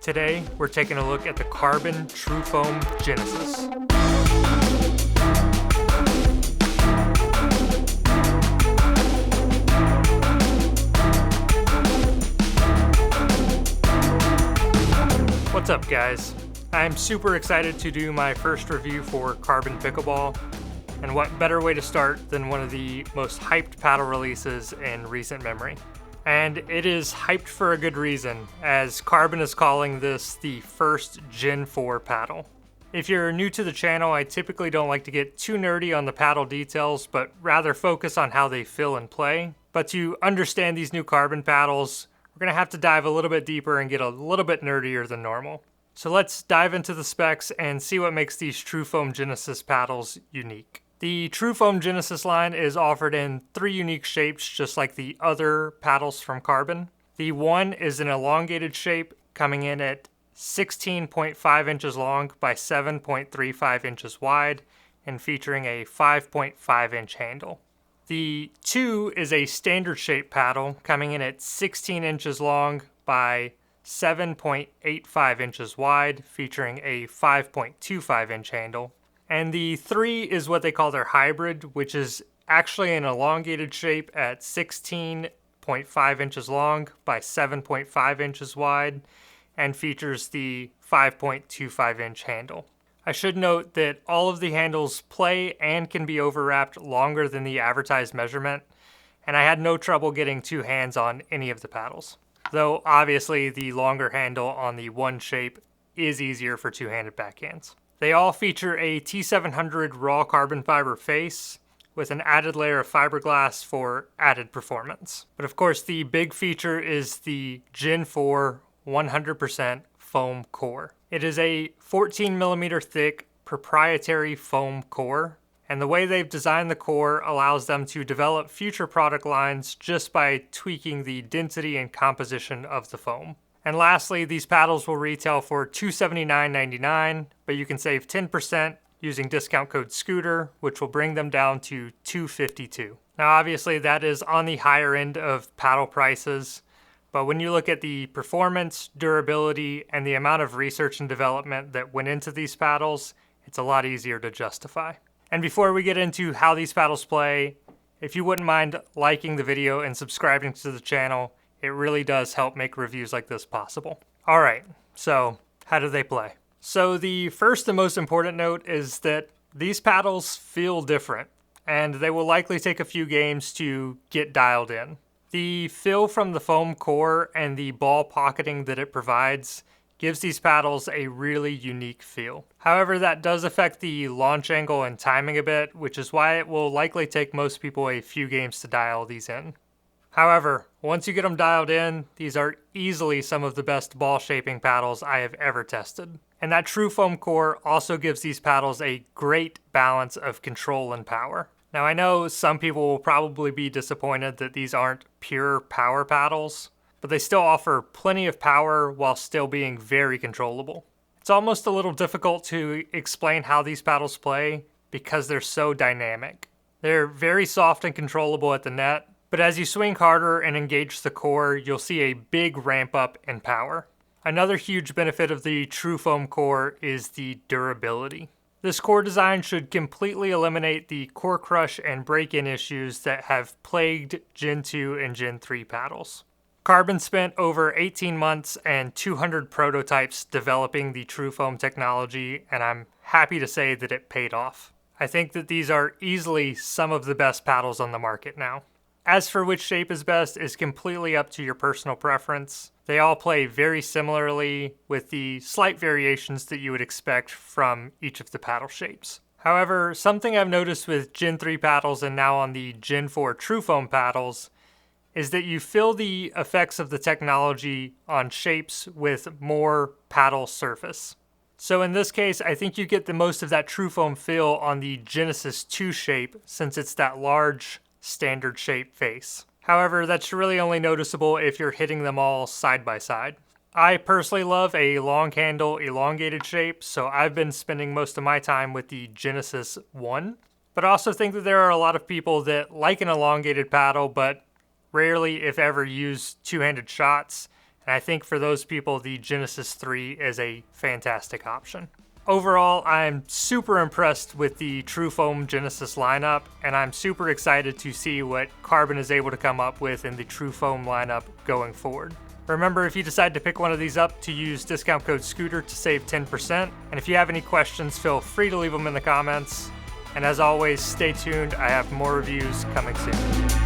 Today, we're taking a look at the CRBN TruFoam Genesis. What's up, guys? I'm super excited to do my first review for CRBN Pickleball, and what better way to start than one of the most hyped paddle releases in recent memory. And it is hyped for a good reason, as CRBN is calling this the first Gen 4 paddle. If you're new to the channel, I typically don't like to get too nerdy on the paddle details, but rather focus on how they feel and play. But to understand these new CRBN paddles, we're going to have to dive a little bit deeper and get a little bit nerdier than normal. So let's dive into the specs and see what makes these TruFoam Genesis paddles unique. The TruFoam Genesis line is offered in 3 unique shapes, just like the other paddles from CRBN. The one is an elongated shape, coming in at 16.5 inches long by 7.35 inches wide, and featuring a 5.5 inch handle. The 2 is a standard shape paddle, coming in at 16 inches long by 7.85 inches wide, featuring a 5.25 inch handle. And the 3 is what they call their hybrid, which is actually an elongated shape at 16.5 inches long by 7.5 inches wide, and features the 5.25 inch handle. I should note that all of the handles play and can be overwrapped longer than the advertised measurement, and I had no trouble getting 2 hands on any of the paddles. Though obviously the longer handle on the 1 shape is easier for 2-handed backhands. They all feature a T700 raw carbon fiber face with an added layer of fiberglass for added performance. But of course the big feature is the Gen 4 100% foam core. It is a 14 millimeter thick proprietary foam core, and the way they've designed the core allows them to develop future product lines just by tweaking the density and composition of the foam. And lastly, these paddles will retail for $279.99, but you can save 10% using discount code SCOOTER, which will bring them down to $252. Now obviously that is on the higher end of paddle prices, but when you look at the performance, durability, and the amount of research and development that went into these paddles, it's a lot easier to justify. And before we get into how these paddles play, if you wouldn't mind liking the video and subscribing to the channel, it really does help make reviews like this possible. All right, so how do they play? So the first and most important note is that these paddles feel different, and they will likely take a few games to get dialed in. The feel from the foam core and the ball pocketing that it provides gives these paddles a really unique feel. However, that does affect the launch angle and timing a bit, which is why it will likely take most people a few games to dial these in. However, once you get them dialed in, these are easily some of the best ball shaping paddles I have ever tested. And that TruFoam core also gives these paddles a great balance of control and power. Now I know some people will probably be disappointed that these aren't pure power paddles, but they still offer plenty of power while still being very controllable. It's almost a little difficult to explain how these paddles play because they're so dynamic. They're very soft and controllable at the net, but as you swing harder and engage the core, you'll see a big ramp up in power. Another huge benefit of the TruFoam core is the durability. This core design should completely eliminate the core crush and break-in issues that have plagued Gen 2 and Gen 3 paddles. CRBN spent over 18 months and 200 prototypes developing the TruFoam technology, and I'm happy to say that it paid off. I think that these are easily some of the best paddles on the market now. As for which shape is best is completely up to your personal preference. They all play very similarly, with the slight variations that you would expect from each of the paddle shapes. However, something I've noticed with Gen 3 paddles and now on the Gen 4 TruFoam paddles is that you feel the effects of the technology on shapes with more paddle surface. So in this case, I think you get the most of that TruFoam feel on the Genesis 2 shape, since it's that large standard shape face. However, that's really only noticeable if you're hitting them all side by side. I personally love a long handle elongated shape, so I've been spending most of my time with the Genesis 1. But I also think that there are a lot of people that like an elongated paddle, but rarely, if ever, use two-handed shots, And I think for those people, the Genesis 3 is a fantastic option. Overall, I'm super impressed with the TruFoam Genesis lineup, and I'm super excited to see what Carbon is able to come up with in the TruFoam lineup going forward. Remember, if you decide to pick one of these up, to use discount code SCOOTER to save 10%. And if you have any questions, feel free to leave them in the comments. And as always, stay tuned. I have more reviews coming soon.